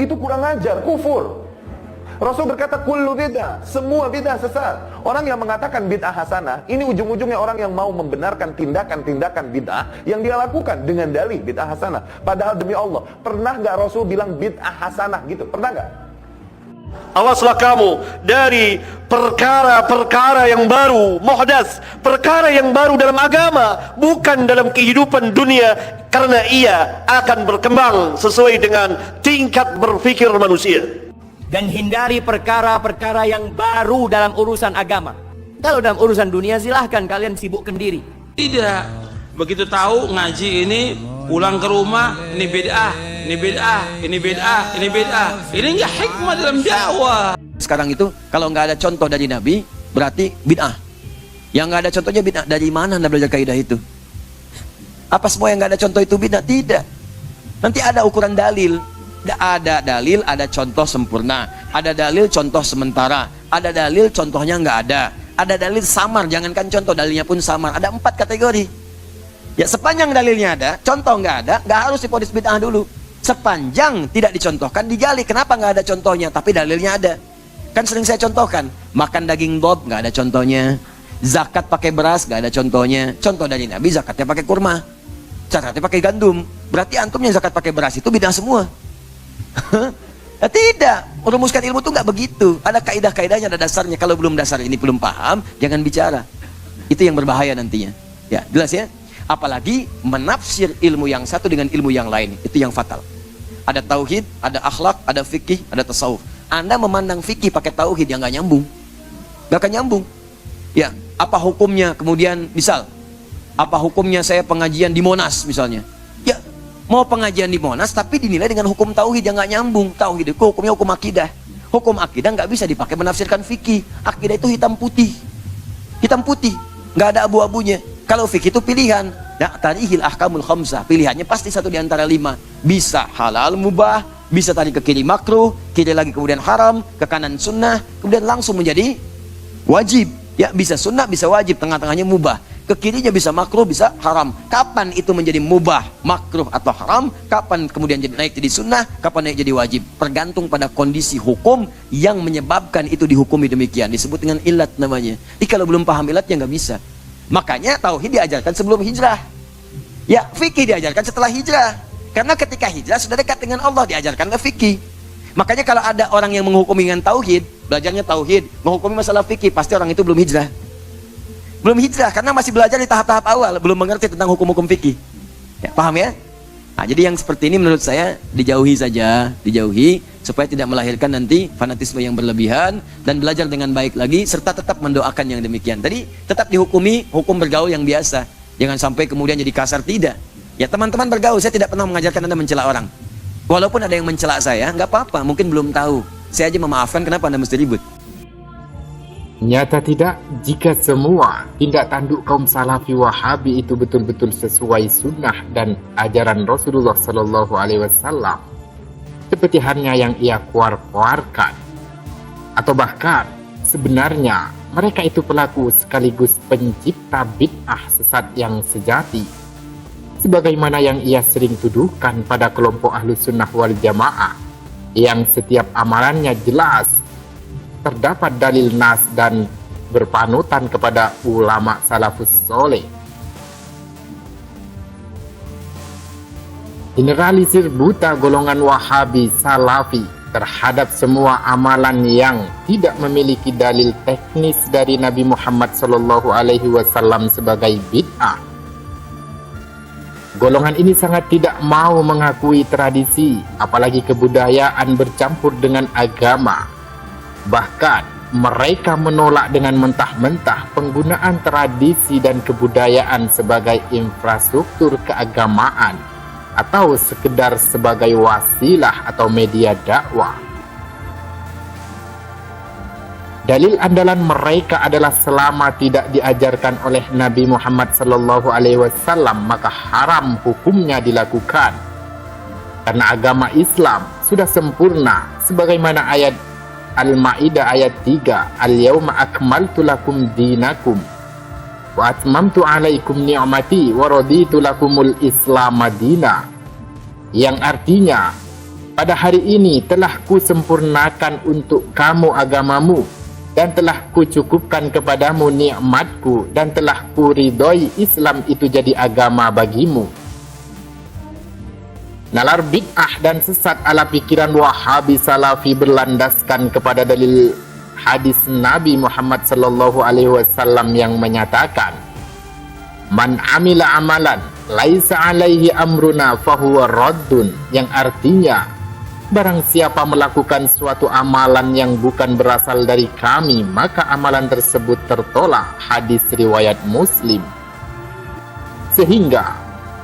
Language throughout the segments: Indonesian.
Itu kurang ajar, kufur. Rasul berkata kullu bid'ah, semua bid'ah sesat. Orang yang mengatakan bid'ah hasanah, ini ujung-ujungnya orang yang mau membenarkan tindakan-tindakan bid'ah yang dia lakukan dengan dalih bid'ah hasanah. Padahal demi Allah, pernah nggak Rasul bilang bid'ah hasanah gitu? Pernah nggak? Awaslah kamu dari perkara-perkara yang baru, muhdas, perkara yang baru dalam agama, bukan dalam kehidupan dunia, karena ia akan berkembang sesuai dengan tingkat berpikir manusia. Dan hindari perkara-perkara yang baru dalam urusan agama. Kalau dalam urusan dunia silahkan kalian sibukkan diri. Tidak, begitu tahu ngaji ini pulang ke rumah, ini bid'ah, ini bid'ah, ini bid'ah, ini bid'ah. Ini nggak hikmah dalam dakwah. Sekarang itu kalau nggak ada contoh dari Nabi berarti bid'ah. Yang nggak ada contohnya bid'ah. Dari mana Anda belajar kaidah itu? Apa semua yang nggak ada contoh itu bid'ah? Tidak. Nanti ada ukuran dalil. Ada dalil, ada contoh sempurna. Ada dalil, contoh sementara. Ada dalil, contohnya nggak ada. Ada dalil samar, jangankan contoh, dalilnya pun samar. Ada 4 kategori. Ya, sepanjang dalilnya ada, contoh nggak ada, nggak harus divonis bid'ah dulu. Sepanjang tidak dicontohkan, digali. Kenapa nggak ada contohnya, tapi dalilnya ada? Kan sering saya contohkan. Makan daging dob, nggak ada contohnya. Zakat pakai beras, nggak ada contohnya. Contoh dari Nabi, zakatnya pakai kurma. Zakatnya pakai gandum. Berarti antum yang zakat pakai beras itu bid'ah semua. Ya, tidak, merumuskan ilmu itu nggak begitu. Ada kaidah-kaidahnya, ada dasarnya. Kalau belum dasar ini belum paham, jangan bicara. Itu yang berbahaya nantinya. Ya, jelas ya. Apalagi menafsir ilmu yang satu dengan ilmu yang lain, itu yang fatal. Ada tauhid, ada akhlak, ada fikih, ada tasawuf. Anda memandang fikih pakai tauhid yang nggak nyambung, nggak akan nyambung. Ya, apa hukumnya? Kemudian misal, apa hukumnya saya pengajian di Monas misalnya? Ya, mau pengajian di Monas tapi dinilai dengan hukum tauhid yang nggak nyambung. Tauhid itu hukumnya hukum akidah. Hukum akidah nggak bisa dipakai menafsirkan fikih. Akidah itu hitam putih, nggak ada abu-abunya. Kalau fikih itu pilihan. Nah, tarihil ahkamul khamsah, pilihannya pasti satu di antara 5. Bisa halal mubah, bisa tadi ke kiri makruh, kiri lagi kemudian haram, ke kanan sunnah, kemudian langsung menjadi wajib. Ya, bisa sunnah, bisa wajib, tengah-tengahnya mubah. Ke kirinya bisa makruh, bisa haram. Kapan itu menjadi mubah, makruh atau haram? Kapan kemudian jadi naik jadi sunnah? Kapan naik jadi wajib? Tergantung pada kondisi hukum yang menyebabkan itu dihukumi demikian. Disebut dengan ilat namanya. Jadi kalau belum paham ilatnya nggak bisa. Makanya tauhid diajarkan sebelum hijrah. Ya, fikih diajarkan setelah hijrah. Karena ketika hijrah sudah dekat dengan Allah, diajarkanlah fikih. Makanya kalau ada orang yang menghukumi dengan tauhid, belajarnya tauhid, menghukumi masalah fikih, pasti orang itu belum hijrah. Belum hijrah karena masih belajar di tahap-tahap awal, belum mengerti tentang hukum-hukum fikih. Ya, paham ya? Nah, jadi yang seperti ini menurut saya dijauhi saja, dijauhi supaya tidak melahirkan nanti fanatisme yang berlebihan, dan belajar dengan baik lagi serta tetap mendoakan yang demikian. Tadi tetap dihukumi hukum bergaul yang biasa. Jangan sampai kemudian jadi kasar, tidak. Ya, teman-teman bergaul, saya tidak pernah mengajarkan Anda mencela orang. Walaupun ada yang mencela saya, nggak apa-apa, mungkin belum tahu. Saya aja memaafkan, kenapa Anda mesti ribut? Nyata tidak jika semua tindak tanduk kaum salafi wahabi itu betul-betul sesuai sunnah dan ajaran Rasulullah Sallallahu Alaihi Wasallam, seperti halnya yang ia keluarkan, atau bahkan sebenarnya mereka itu pelaku sekaligus pencipta bid'ah sesat yang sejati, sebagaimana yang ia sering tuduhkan pada kelompok Ahlus Sunnah wal Jamaah, yang setiap amalannya jelas terdapat dalil nas dan berpanutan kepada ulama salafus soleh. Generalisir buta golongan wahabi salafi terhadap semua amalan yang tidak memiliki dalil teknis dari Nabi Muhammad SAW sebagai bid'ah. Golongan ini sangat tidak mau mengakui tradisi, apalagi kebudayaan bercampur dengan agama. Bahkan mereka menolak dengan mentah-mentah penggunaan tradisi dan kebudayaan sebagai infrastruktur keagamaan atau sekedar sebagai wasilah atau media dakwah. Dalil andalan mereka adalah selama tidak diajarkan oleh Nabi Muhammad SAW, maka haram hukumnya dilakukan. Karena agama Islam sudah sempurna, sebagaimana ayat Al-Ma'idah ayat 3, Al-yawma akmaltu lakum dinakum wa atmamtu alaikum ni'mati wa raditu lakumul Islam madina, yang artinya pada hari ini telah kusempurnakan untuk kamu agamamu, dan telah kucukupkan kepadamu nikmatku, dan telah kuridhoi Islam itu jadi agama bagimu. Nalar bid'ah dan sesat ala pikiran Wahabi Salafi berlandaskan kepada dalil hadis Nabi Muhammad sallallahu alaihi wasallam yang menyatakan, "Man amila amalan laisa alaihi amruna fahuwa raddun," yang artinya, barang siapa melakukan suatu amalan yang bukan berasal dari kami, maka amalan tersebut tertolak. Hadis riwayat Muslim. Sehingga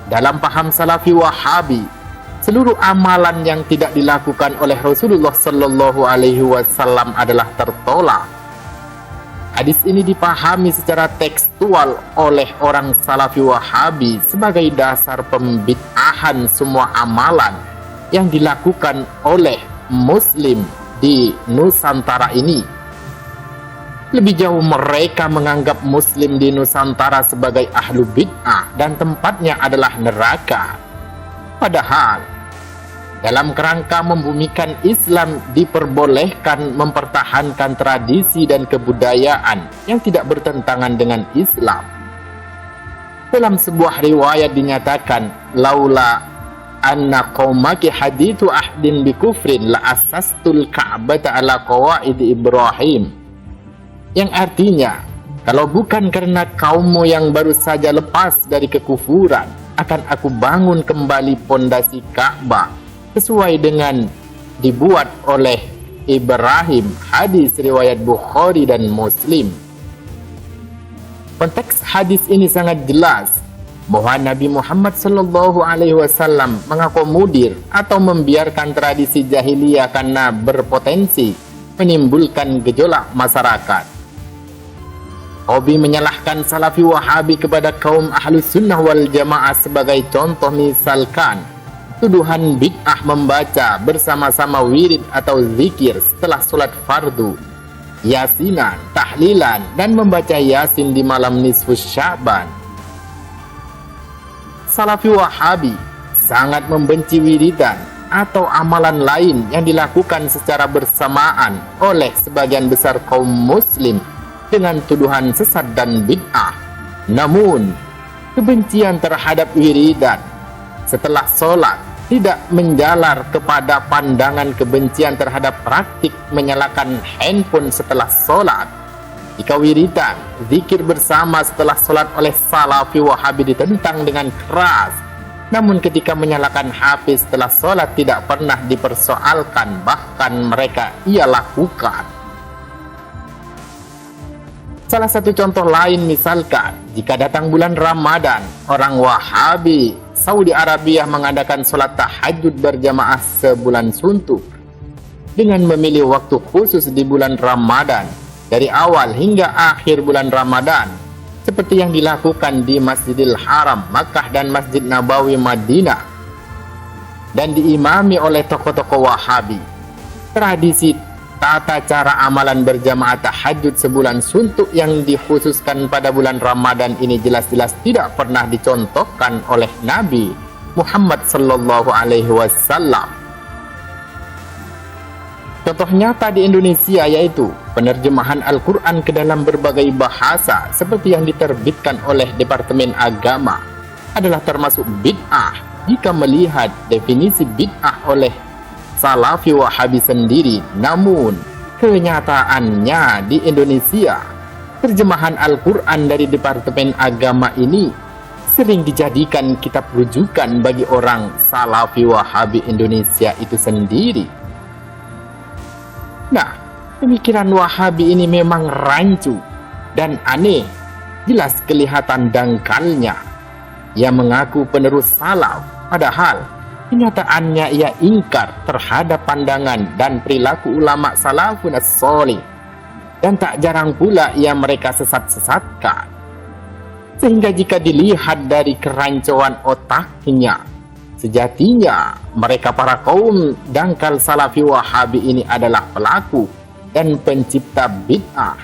dalam paham Salafi Wahabi, seluruh amalan yang tidak dilakukan oleh Rasulullah Sallallahu Alaihi Wasallam adalah tertolak. Hadis ini dipahami secara tekstual oleh orang Salafi Wahabi sebagai dasar pembid'ahan semua amalan yang dilakukan oleh Muslim di Nusantara ini. Lebih jauh, mereka menganggap Muslim di Nusantara sebagai ahlu bid'ah dan tempatnya adalah neraka. Padahal dalam kerangka membumikan Islam diperbolehkan mempertahankan tradisi dan kebudayaan yang tidak bertentangan dengan Islam. Dalam sebuah riwayat dinyatakan, "Laula anna qaumaki hadithu ahdin bi kufrin la asastul ka'bata ala qawaid Ibrahim," yang artinya, kalau bukan karena kaummu yang baru saja lepas dari kekufuran, akan aku bangun kembali pondasi Ka'bah sesuai dengan dibuat oleh Ibrahim. Hadis riwayat Bukhari dan Muslim. Konteks hadis ini sangat jelas bahwa Nabi Muhammad sallallahu alaihi wasallam mengakomodir atau membiarkan tradisi jahiliyah karena berpotensi menimbulkan gejolak masyarakat. Hobi menyalahkan Salafi Wahabi kepada kaum Ahlus Sunnah wal Jamaah sebagai contoh misalkan tuduhan bid'ah membaca bersama-sama wirid atau zikir setelah sholat fardu, yasinan, tahlilan, dan membaca yasin di malam nisfu Sya'ban. Salafi Wahabi sangat membenci wiridan atau amalan lain yang dilakukan secara bersamaan oleh sebagian besar kaum muslim dengan tuduhan sesat dan bid'ah. Namun, kebencian terhadap wiridan setelah sholat tidak menjalar kepada pandangan kebencian terhadap praktik menyalakan handphone setelah sholat. Jika wiridan, zikir bersama setelah sholat oleh Salafi Wahabi ditentang dengan keras, namun ketika menyalakan HP setelah sholat tidak pernah dipersoalkan, bahkan mereka ia lakukan. Salah satu contoh lain misalkan, jika datang bulan Ramadan, orang Wahabi Saudi Arabia mengadakan sholat tahajud berjamaah sebulan suntuk dengan memilih waktu khusus di bulan Ramadan dari awal hingga akhir bulan Ramadan, seperti yang dilakukan di Masjidil Haram Makkah dan Masjid Nabawi Madinah, dan diimami oleh tokoh-tokoh Wahabi. Tradisi tata cara amalan berjamaah tahajud sebulan suntuk yang dikhususkan pada bulan Ramadan ini jelas-jelas tidak pernah dicontohkan oleh Nabi Muhammad sallallahu alaihi wasallam. Contoh nyata di Indonesia yaitu penerjemahan Al-Quran ke dalam berbagai bahasa seperti yang diterbitkan oleh Departemen Agama adalah termasuk bid'ah jika melihat definisi bid'ah oleh Salafi Wahabi sendiri. Namun, kenyataannya di Indonesia, terjemahan Al-Quran dari Departemen Agama ini sering dijadikan kitab rujukan bagi orang Salafi Wahabi Indonesia itu sendiri. Nah, pemikiran Wahabi ini memang rancu dan aneh, jelas kelihatan dangkalnya. Ia mengaku penerus salaf, padahal kenyataannya ia ingkar terhadap pandangan dan perilaku ulama salafun as-solih, dan tak jarang pula ia mereka sesat-sesatkan. Sehingga jika dilihat dari kerancuan otaknya, sejatinya mereka para kaum dangkal Salafi Wahabi ini adalah pelaku dan pencipta bid'ah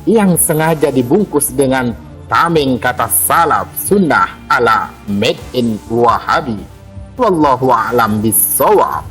yang sengaja dibungkus dengan tameng kata salaf sunnah ala made in Wahabi. Wallahu a'lam bissawab.